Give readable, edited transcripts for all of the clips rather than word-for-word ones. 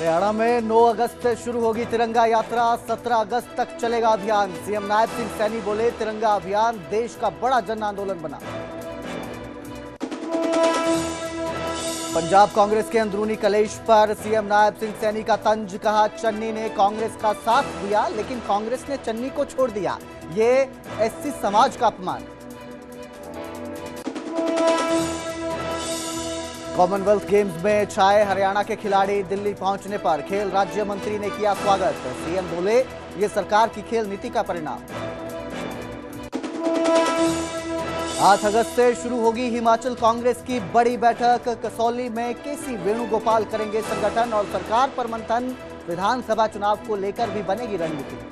हरियाणा में 9 अगस्त से शुरू होगी तिरंगा यात्रा, 17 अगस्त तक चलेगा अभियान। सीएम नायब सिंह सैनी बोले, तिरंगा अभियान देश का बड़ा जन आंदोलन बना। पंजाब कांग्रेस के अंदरूनी कलेश पर सीएम नायब सिंह सैनी का तंज, कहा चन्नी ने कांग्रेस का साथ दिया लेकिन कांग्रेस ने चन्नी को छोड़ दिया, ये एससी समाज का अपमान। कॉमनवेल्थ गेम्स में छाए हरियाणा के खिलाड़ी, दिल्ली पहुंचने पर खेल राज्य मंत्री ने किया स्वागत। सीएम बोले, ये सरकार की खेल नीति का परिणाम। 8 अगस्त से शुरू होगी हिमाचल कांग्रेस की बड़ी बैठक, कसौली में केसी वेणुगोपाल करेंगे संगठन और सरकार पर मंथन। विधानसभा चुनाव को लेकर भी बनेगी रणनीति।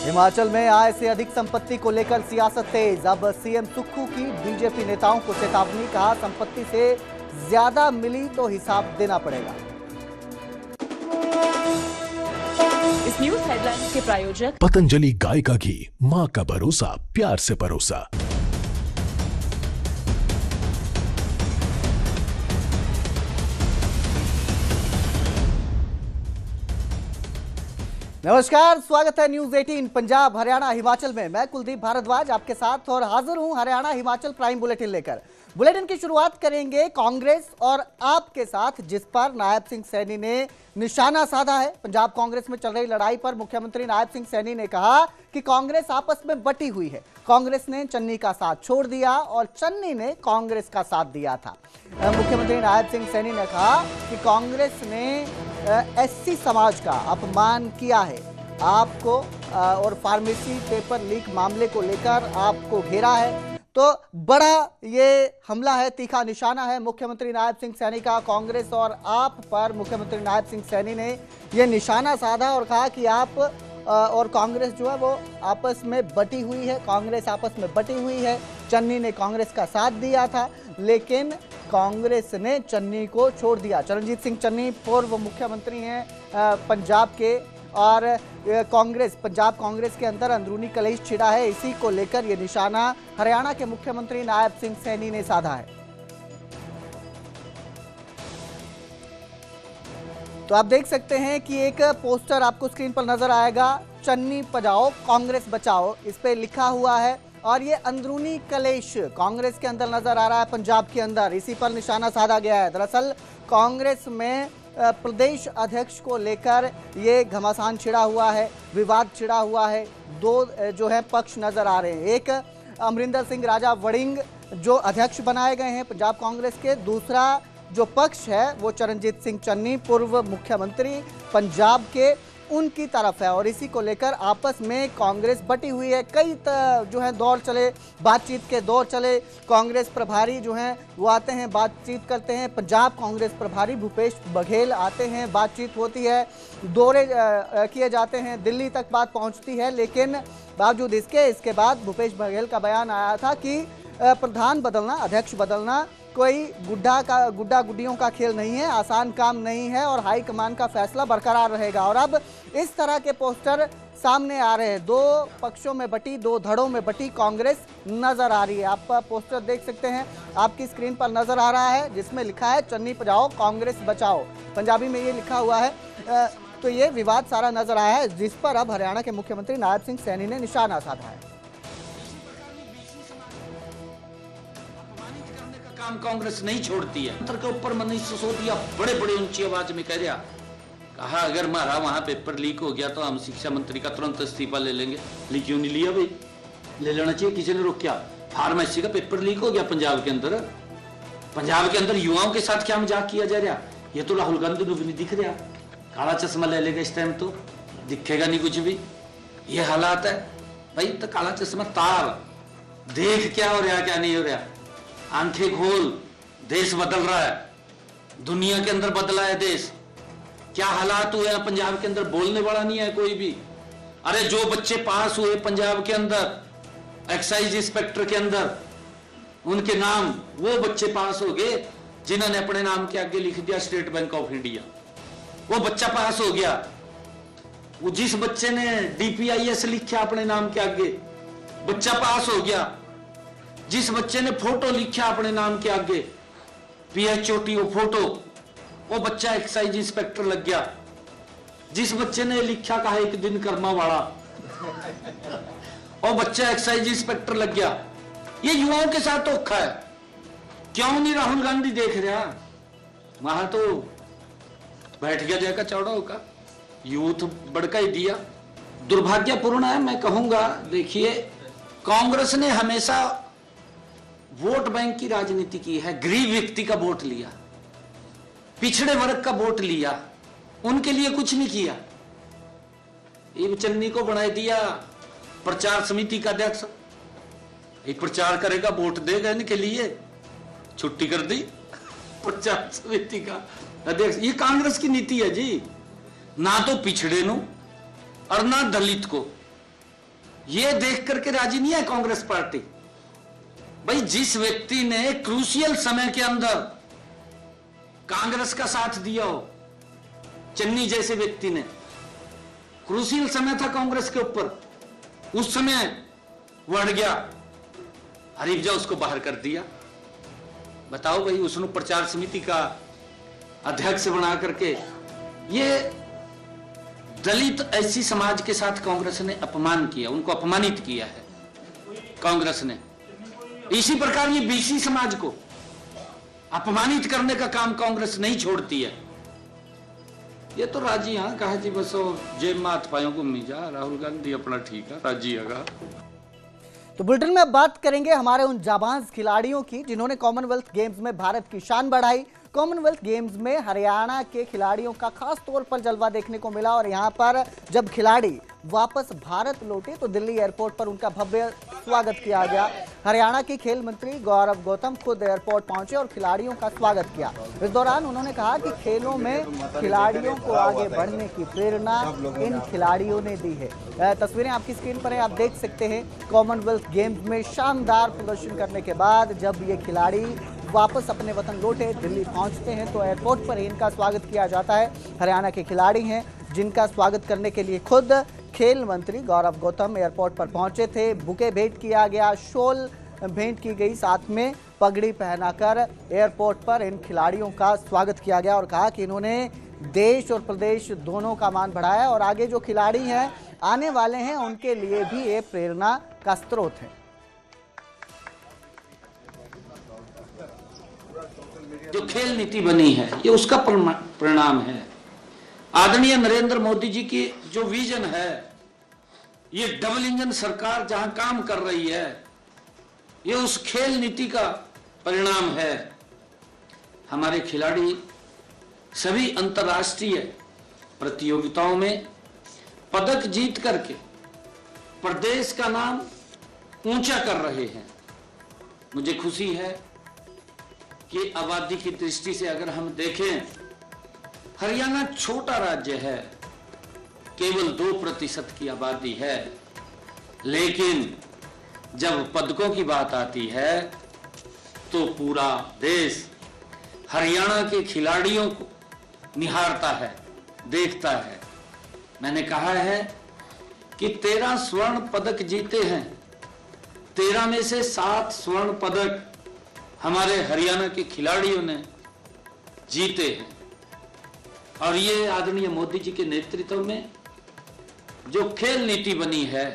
हिमाचल में आय से अधिक संपत्ति को लेकर सियासत तेज, अब सीएम सुक्खू की बीजेपी नेताओं को चेतावनी, कहा संपत्ति से ज्यादा मिली तो हिसाब देना पड़ेगा। इस न्यूज हेडलाइंस के प्रायोजक पतंजलि गाय का घी, माँ का भरोसा, प्यार से परोसा। नमस्कार, स्वागत है न्यूज 18 पंजाब हरियाणा हिमाचल में। मैं कुलदीप भारद्वाज आपके साथ और हाजिर हूं हरियाणा हिमाचल प्राइम बुलेटिन लेकर। बुलेटिन की शुरुआत करेंगे कांग्रेस और आप के साथ, जिस पर नायब सिंह सैनी ने निशाना साधा है। पंजाब कांग्रेस में चल रही लड़ाई पर मुख्यमंत्री नायब सिंह सैनी ने कहा कि कांग्रेस आपस में बटी हुई है। कांग्रेस ने चन्नी का साथ छोड़ दिया और चन्नी ने कांग्रेस का साथ दिया था। मुख्यमंत्री नायब सिंह सैनी ने कहा कि कांग्रेस ने एससी समाज का अपमान किया है आपको और फार्मेसी पेपर लीक मामले को लेकर आपको घेरा है। तो बड़ा ये हमला है, तीखा निशाना है मुख्यमंत्री नायब सिंह सैनी का। कांग्रेस और आप पर मुख्यमंत्री नायब सिंह सैनी ने ये निशाना साधा और कहा कि आप और कांग्रेस जो है वो आपस में बटी हुई है। कांग्रेस आपस में बटी हुई है। चन्नी ने कांग्रेस का साथ दिया था लेकिन कांग्रेस ने चन्नी को छोड़ दिया। चरणजीत सिंह चन्नी पूर्व मुख्यमंत्री हैं पंजाब के और पंजाब कांग्रेस के अंदर अंदरूनी कलेश छिड़ा है। इसी को लेकर यह निशाना हरियाणा के मुख्यमंत्री नायब सिंह सैनी ने साधा है। तो आप देख सकते हैं कि एक पोस्टर आपको स्क्रीन पर नजर आएगा, चन्नी बचाओ कांग्रेस बचाओ, इस पे लिखा हुआ है और ये अंदरूनी कलेश कांग्रेस के अंदर नजर आ रहा है पंजाब के अंदर, इसी पर निशाना साधा गया है। दरअसल कांग्रेस में प्रदेश अध्यक्ष को लेकर ये घमासान छिड़ा हुआ है, विवाद छिड़ा हुआ है। दो जो है पक्ष नजर आ रहे हैं, एक अमरिंदर सिंह राजा वड़िंग जो अध्यक्ष बनाए गए हैं पंजाब कांग्रेस के, दूसरा जो पक्ष है वो चरणजीत सिंह चन्नी पूर्व मुख्यमंत्री पंजाब के, उनकी तरफ है और इसी को लेकर आपस में कांग्रेस बटी हुई है। कई जो है दौर चले, बातचीत के दौर चले। कांग्रेस प्रभारी जो हैं वो आते हैं, बातचीत करते हैं। पंजाब कांग्रेस प्रभारी भूपेश बघेल आते हैं, बातचीत होती है, दौरे किए जाते हैं, दिल्ली तक बात पहुंचती है। लेकिन बावजूद इसके बाद भूपेश बघेल का बयान आया था कि प्रधान बदलना, अध्यक्ष बदलना कोई गुड्डा गुड्डियों का खेल नहीं है, आसान काम नहीं है और हाईकमान का फैसला बरकरार रहेगा। और अब इस तरह के पोस्टर सामने आ रहे हैं। दो पक्षों में बटी, दो धड़ों में बटी कांग्रेस नजर आ रही है। आप पोस्टर देख सकते हैं, आपकी स्क्रीन पर नजर आ रहा है, जिसमें लिखा है चन्नी बचाओ कांग्रेस बचाओ, पंजाबी में ये लिखा हुआ है। तो ये विवाद सारा नजर आया है, जिस पर अब हरियाणा के मुख्यमंत्री नायब सिंह सैनी ने निशाना साधा है। काम कांग्रेस नहीं छोड़ती है। के ऊपर मनीष सिसोदिया बड़े बड़े ऊंची आवाज में कह दिया, कहा अगर हमारा वहां पेपर लीक हो गया तो हम शिक्षा मंत्री का तुरंत इस्तीफा ले लेंगे। लीक क्यों नहीं लिया भाई? ले लेना चाहिए, किसी ने रोका? फार्मेसी का पेपर लीक हो गया पंजाब के अंदर। पंजाब के अंदर युवाओं के साथ क्या मजाक किया जा रहा? ये तो राहुल गांधी को भी नहीं दिख रहा। काला चश्मा ले लेगा इस टाइम तो दिखेगा नहीं कुछ भी। ये हालात है भाई। तो काला चश्मा तार, देख क्या हो रहा क्या नहीं हो रहा, आंखें खोल। देश बदल रहा है, दुनिया के अंदर बदला है देश। क्या हालात हुए हैं पंजाब के अंदर, बोलने वाला नहीं है कोई भी। अरे जो बच्चे पास हुए पंजाब के अंदर एक्साइज इंस्पेक्टर के अंदर, उनके नाम, वो बच्चे पास हो गए जिन्होंने अपने नाम के आगे लिख दिया स्टेट बैंक ऑफ इंडिया, वो बच्चा पास हो गया। वो जिस बच्चे ने DPIS लिखा अपने नाम के आगे, बच्चा पास हो गया। जिस बच्चे ने फोटो लिखा अपने नाम के आगे PHOTO फोटो, वो बच्चा एक्साइज इंस्पेक्टर लग गया, जिस बच्चे ने लिखा कहा एक दिन कर्मा वाला, और बच्चा एक्साइज इंस्पेक्टर लग गया। ये युवाओं के साथ धोखा है। क्यों नहीं राहुल गांधी देख रहा? वहां तो बैठ गया जैका चौड़ा होगा, यूथ बड़का ही दिया। दुर्भाग्यपूर्ण है, मैं कहूंगा। देखिए, कांग्रेस ने हमेशा वोट बैंक की राजनीति की है। गरीब व्यक्ति का वोट लिया, पिछड़े वर्ग का वोट लिया, उनके लिए कुछ नहीं किया। ये चन्नी को बना दिया प्रचार समिति का अध्यक्ष। एक प्रचार करेगा, वोट देगा इनके लिए, छुट्टी कर दी प्रचार समिति का अध्यक्ष। ये कांग्रेस की नीति है जी, ना तो पिछड़े नो और ना दलित को। ये देख करके राजी नहीं है कांग्रेस पार्टी। भाई, जिस व्यक्ति ने क्रूशियल समय के अंदर कांग्रेस का साथ दिया हो, चन्नी जैसे व्यक्ति ने, क्रूशियल समय था कांग्रेस के ऊपर, उस समय बढ़ गया, हरीफजा उसको बाहर कर दिया। बताओ भाई, उसने प्रचार समिति का अध्यक्ष बना करके ये दलित ऐसी समाज के साथ कांग्रेस ने अपमान किया, उनको अपमानित किया है कांग्रेस ने। इसी प्रकार ये बीसी समाज को अपमानित करने का काम कांग्रेस नहीं छोड़ती है। ये तो राजी हाँ कहा जी, बस जेब में हाथ पायों को घूमी जा, राहुल गांधी अपना ठीक है, राजी है। तो बुलेटिन में अब बात करेंगे हमारे उन जाबाज खिलाड़ियों की जिन्होंने कॉमनवेल्थ गेम्स में भारत की शान बढ़ाई। कॉमनवेल्थ गेम्स में हरियाणा के खिलाड़ियों का खास तौर पर जलवा देखने को मिला और यहां पर जब खिलाड़ी वापस भारत लौटे तो दिल्ली एयरपोर्ट पर उनका भव्य स्वागत किया गया। हरियाणा के खेल मंत्री गौरव गौतम खुद एयरपोर्ट पहुंचे और खिलाड़ियों का स्वागत किया। इस दौरान उन्होंने कहा कि खेलों में खिलाड़ियों को आगे बढ़ने की प्रेरणा इन खिलाड़ियों ने दी है। तस्वीरें आपकी स्क्रीन पर है, आप देख सकते हैं। कॉमनवेल्थ गेम्स में शानदार प्रदर्शन करने के बाद जब ये खिलाड़ी वापस अपने वतन लौटे, दिल्ली पहुंचते हैं तो एयरपोर्ट पर इनका स्वागत किया जाता है। हरियाणा के खिलाड़ी हैं जिनका स्वागत करने के लिए खुद खेल मंत्री गौरव गौतम एयरपोर्ट पर पहुंचे थे। बुके भेंट किया गया, शॉल भेंट की गई, साथ में पगड़ी पहनाकर एयरपोर्ट पर इन खिलाड़ियों का स्वागत किया गया और कहा कि इन्होंने देश और प्रदेश दोनों का मान बढ़ाया और आगे जो खिलाड़ी हैं आने वाले हैं उनके लिए भी ये प्रेरणा का स्रोत है। जो खेल नीति बनी है ये उसका परिणाम है। आदरणीय नरेंद्र मोदी जी की जो विजन है, ये डबल इंजन सरकार जहां काम कर रही है, ये उस खेल नीति का परिणाम है। हमारे खिलाड़ी सभी अंतर्राष्ट्रीय प्रतियोगिताओं में पदक जीत करके प्रदेश का नाम ऊंचा कर रहे हैं। मुझे खुशी है कि आबादी की दृष्टि से अगर हम देखें, हरियाणा छोटा राज्य है, केवल 2% की आबादी है, लेकिन जब पदकों की बात आती है तो पूरा देश हरियाणा के खिलाड़ियों को निहारता है, देखता है। मैंने कहा है कि 13 स्वर्ण पदक जीते हैं, 13 में से 7 स्वर्ण पदक हमारे हरियाणा के खिलाड़ियों ने जीते हैं। और ये आदरणीय मोदी जी के नेतृत्व में जो खेल नीति बनी है।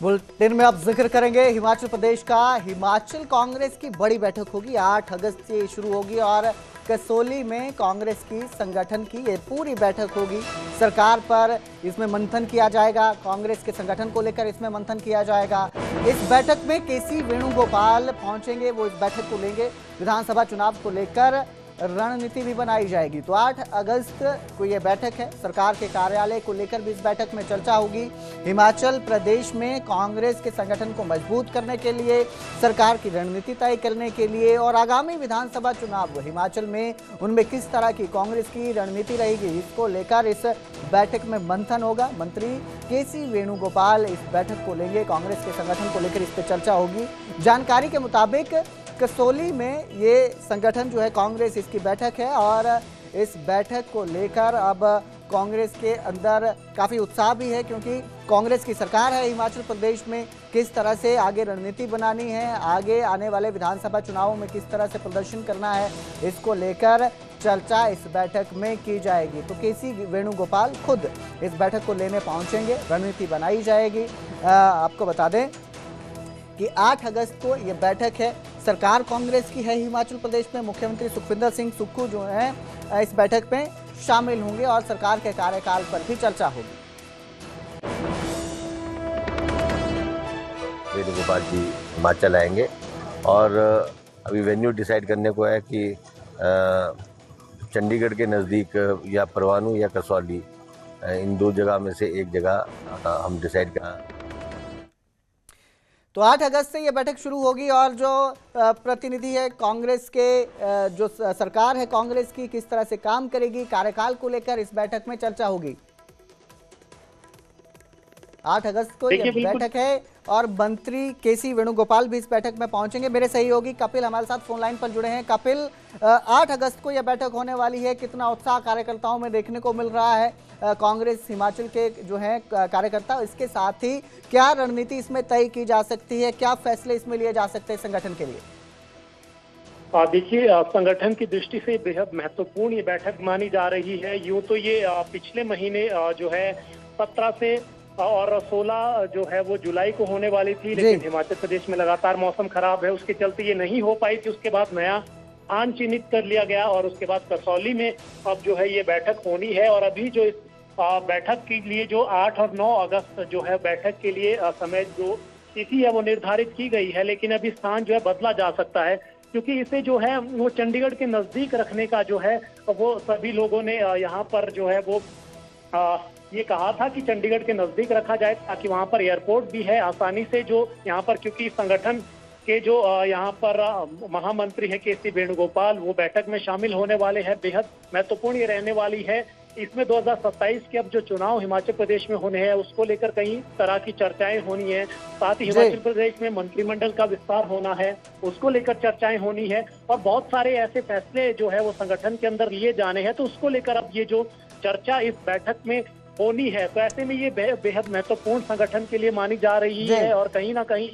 बुलेटिन में अब जिक्र करेंगे हिमाचल प्रदेश का। हिमाचल कांग्रेस की बड़ी बैठक होगी, 8 अगस्त से शुरू होगी और कसौली में कांग्रेस की संगठन की ये पूरी बैठक होगी। सरकार पर इसमें मंथन किया जाएगा, कांग्रेस के संगठन को लेकर इसमें मंथन किया जाएगा। इस बैठक में केसी वेणुगोपाल पहुंचेंगे, वो इस बैठक को लेंगे। विधानसभा चुनाव को लेकर रणनीति भी बनाई जाएगी। तो 8 अगस्त को ये बैठक है। सरकार के कार्यालय को लेकर भी इस बैठक में चर्चा होगी। हिमाचल प्रदेश में कांग्रेस के संगठन को मजबूत करने के लिए, सरकार की रणनीति तय करने के लिए और आगामी विधानसभा चुनाव हिमाचल में उनमें किस तरह की कांग्रेस की रणनीति रहेगी, इसको लेकर इस बैठक में मंथन होगा। मंत्री केसी वेणुगोपाल इस बैठक को लेंगे, कांग्रेस के संगठन को लेकर इस पर चर्चा होगी। जानकारी के मुताबिक कसौली में ये संगठन जो है कांग्रेस, इसकी बैठक है और इस बैठक को लेकर अब कांग्रेस के अंदर काफ़ी उत्साह भी है, क्योंकि कांग्रेस की सरकार है हिमाचल प्रदेश में। किस तरह से आगे रणनीति बनानी है, आगे आने वाले विधानसभा चुनावों में किस तरह से प्रदर्शन करना है, इसको लेकर चर्चा इस बैठक में की जाएगी। तो केसी वेणुगोपाल खुद इस बैठक को लेने पहुंचेंगे, रणनीति बनाई जाएगी। आपको बता दें कि 8 अगस्त को ये बैठक है। सरकार कांग्रेस की है हिमाचल प्रदेश में। मुख्यमंत्री सुखविंदर सिंह सुक्खू जो हैं इस बैठक में शामिल होंगे और सरकार के कार्यकाल पर भी चर्चा होगी। वेणुगोपाल जी हिमाचल आएंगे और अभी वेन्यू डिसाइड करने को है कि चंडीगढ़ के नज़दीक या परवाणू या कसौली, इन 2 जगह में से एक जगह हम डिसाइड करें। तो 8 अगस्त से ये बैठक शुरू होगी और जो प्रतिनिधि है कांग्रेस के, जो सरकार है कांग्रेस की, किस तरह से काम करेगी, कार्यकाल को लेकर इस बैठक में चर्चा होगी। 8 अगस्त को ये बैठक है और मंत्री केसी वेणुगोपाल भी इस बैठक में पहुंचेंगे। मेरे सहयोगी कपिल हमारे साथ फोन लाइन पर जुड़े हैं। कपिल, 8 अगस्त को यह बैठक होने वाली है, कितना उत्साह कार्यकर्ताओं में देखने को मिल रहा है, कांग्रेस हिमाचल के जो हैं कार्यकर्ता, इसके साथ ही क्या रणनीति इसमें तय की जा सकती है, क्या फैसले इसमें लिए जा सकते हैं संगठन के लिए? देखिए, संगठन की दृष्टि से बेहद महत्वपूर्ण ये बैठक मानी जा रही है। यूं तो ये पिछले महीने जो है 17 से और 16 जो है वो जुलाई को होने वाली थी, लेकिन हिमाचल प्रदेश में लगातार मौसम खराब है, उसके चलते ये नहीं हो पाई थी। उसके बाद नया स्थान चिन्हित कर लिया गया और उसके बाद कसौली में अब जो है ये बैठक होनी है। और अभी जो इस बैठक के लिए जो 8 और 9 अगस्त जो है बैठक के लिए समय जो तिथि है वो निर्धारित की गई है, लेकिन अभी स्थान जो है बदला जा सकता है, क्योंकि इसे जो है वो चंडीगढ़ के नजदीक रखने का जो है वो सभी लोगों ने यहाँ पर जो है वो ये कहा था कि चंडीगढ़ के नजदीक रखा जाए, ताकि वहां पर एयरपोर्ट भी है आसानी से जो यहाँ पर, क्योंकि संगठन के जो यहाँ पर महामंत्री है केसी वेणुगोपाल, वो बैठक में शामिल होने वाले हैं। बेहद महत्वपूर्ण ये रहने वाली है। इसमें 2027 के अब जो चुनाव हिमाचल प्रदेश में होने हैं उसको लेकर कई तरह की चर्चाएं होनी है। साथ ही हिमाचल प्रदेश में मंत्रिमंडल का विस्तार होना है, उसको लेकर चर्चाएं होनी है और बहुत सारे ऐसे फैसले जो है वो संगठन के अंदर लिए जाने हैं, तो उसको लेकर अब ये जो चर्चा इस बैठक में होनी है, तो ऐसे में ये बेहद महत्वपूर्ण संगठन के लिए मानी जा रही है। और कहीं ना कहीं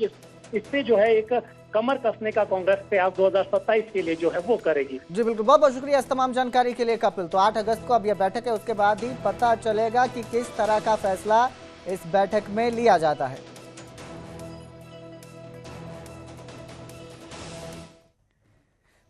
इससे जो है एक कमर कसने का कांग्रेस प्रयास 2027 के लिए जो है वो करेगी। जी बिल्कुल, बहुत बहुत शुक्रिया इस तमाम जानकारी के लिए कपिल। तो 8 अगस्त को अब यह बैठक है, उसके बाद ही पता चलेगा कि किस तरह का फैसला इस बैठक में लिया जाता है।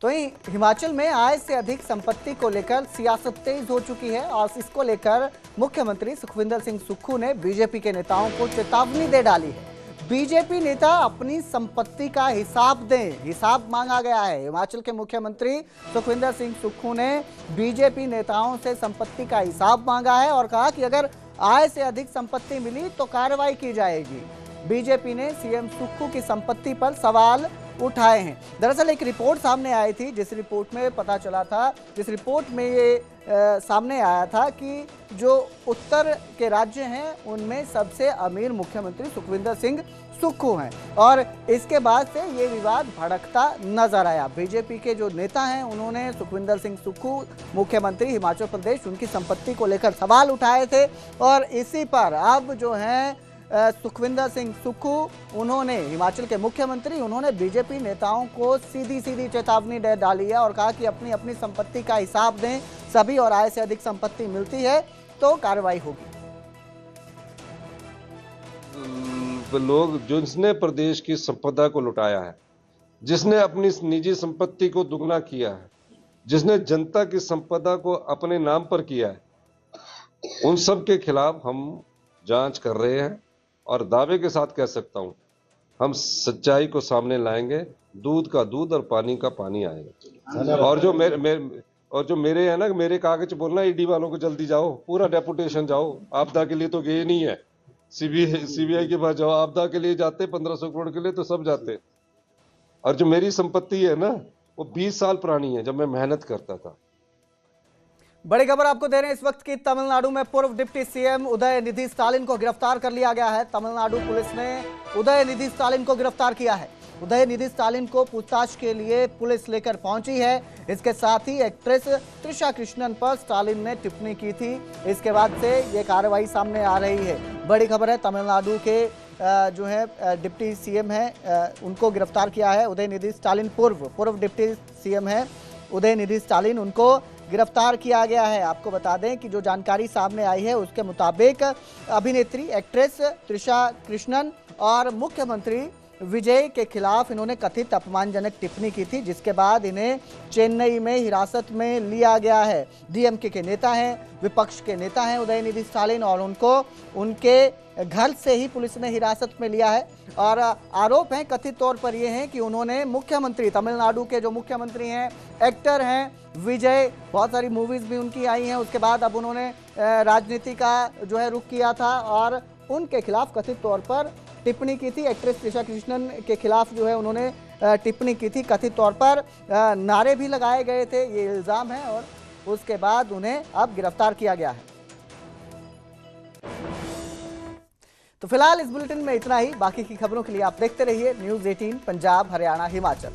तो हिमाचल में आय से अधिक संपत्ति को लेकर सियासत तेज हो चुकी है और इसको लेकर मुख्यमंत्री सुखविंदर सिंह सुक्खू ने बीजेपी के नेताओं को चेतावनी दे डाली है। बीजेपी नेता अपनी संपत्ति का हिसाब दें, हिसाब मांगा गया है। हिमाचल के मुख्यमंत्री सुखविंदर सिंह सुक्खू ने बीजेपी नेताओं से संपत्ति का हिसाब मांगा है और कहा कि अगर आय से अधिक संपत्ति मिली तो कार्रवाई की जाएगी। बीजेपी ने सीएम सुक्खू की संपत्ति पर सवाल उठाए हैं। दरअसल एक रिपोर्ट सामने आई थी, जिस रिपोर्ट में पता चला था, जिस रिपोर्ट में ये सामने आया था कि जो उत्तर के राज्य हैं उनमें सबसे अमीर मुख्यमंत्री सुखविंदर सिंह सुक्खू हैं और इसके बाद से ये विवाद भड़कता नजर आया। बीजेपी के जो नेता हैं उन्होंने सुखविंदर सिंह सुक्खू मुख्यमंत्री हिमाचल प्रदेश, उनकी संपत्ति को लेकर सवाल उठाए थे और इसी पर अब जो हैं सुखविंदर सिंह सुक्खू, उन्होंने हिमाचल के मुख्यमंत्री, उन्होंने बीजेपी नेताओं को सीधी सीधी चेतावनी दे डाली है और कहा कि अपनी अपनी संपत्ति का हिसाब दें, सभी और आय से अधिक संपत्ति मिलती है तो कार्रवाई होगी। लोग जिसने प्रदेश की संपदा को लुटाया है, जिसने अपनी निजी संपत्ति को दुगना किया है, जिसने जनता की संपदा को अपने नाम पर किया है, उन सब के खिलाफ हम जांच कर रहे हैं और दावे के साथ कह सकता हूं हम सच्चाई को सामने लाएंगे। दूध का दूध और पानी का पानी आएगा। और जो मेरे है ना, मेरे कागज बोलना ईडी वालों को जल्दी जाओ, पूरा डेपुटेशन जाओ। आपदा के लिए तो गए नहीं है, सीबीआई के पास जाओ। आपदा के लिए जाते 1500 करोड़ के लिए तो सब जाते। और जो मेरी संपत्ति है ना वो 20 साल पुरानी है, जब मैं मेहनत करता था। बड़ी खबर आपको दे रहे हैं इस वक्त की। तमिलनाडु में पूर्व डिप्टी सीएम उदयनिधि स्टालिन को गिरफ्तार कर लिया गया है। तमिलनाडु पुलिस ने उदयनिधि स्टालिन को गिरफ्तार किया है। उदयनिधि स्टालिन को पूछताछ के लिए पुलिस लेकर पहुंची है। इसके साथ ही एक्ट्रेस त्रिशा कृष्णन पर स्टालिन ने टिप्पणी की थी। इसके बाद से ये कार्रवाई सामने आ रही है। बड़ी खबर है, तमिलनाडु के जो है डिप्टी सीएम है उनको गिरफ्तार किया है। उदयनिधि स्टालिन पूर्व डिप्टी सीएम है उदयनिधि स्टालिन, उनको गिरफ्तार किया गया है। आपको बता दें कि जो जानकारी सामने आई है उसके मुताबिक अभिनेत्री एक्ट्रेस त्रिशा कृष्णन और मुख्यमंत्री विजय के खिलाफ इन्होंने कथित अपमानजनक टिप्पणी की थी, जिसके बाद इन्हें चेन्नई में हिरासत में लिया गया है। डीएमके के नेता हैं, विपक्ष के नेता हैं उदयनिधि स्टालिन, और उनको उनके घर से ही पुलिस ने हिरासत में लिया है। और आरोप हैं कथित तौर पर ये हैं कि उन्होंने मुख्यमंत्री, तमिलनाडु के जो मुख्यमंत्री हैं, एक्टर हैं विजय, बहुत सारी मूवीज भी उनकी आई हैं, उसके बाद अब उन्होंने राजनीति का जो है रुख किया था और उनके खिलाफ कथित तौर पर टिप्पणी की थी। एक्ट्रेस त्रिशा कृष्णन के खिलाफ जो है उन्होंने टिप्पणी की थी, कथित तौर पर नारे भी लगाए गए थे, ये इल्जाम है, और उसके बाद उन्हें अब गिरफ्तार किया गया है। तो फिलहाल इस बुलेटिन में इतना ही। बाकी की खबरों के लिए आप देखते रहिए न्यूज़ 18 पंजाब हरियाणा हिमाचल।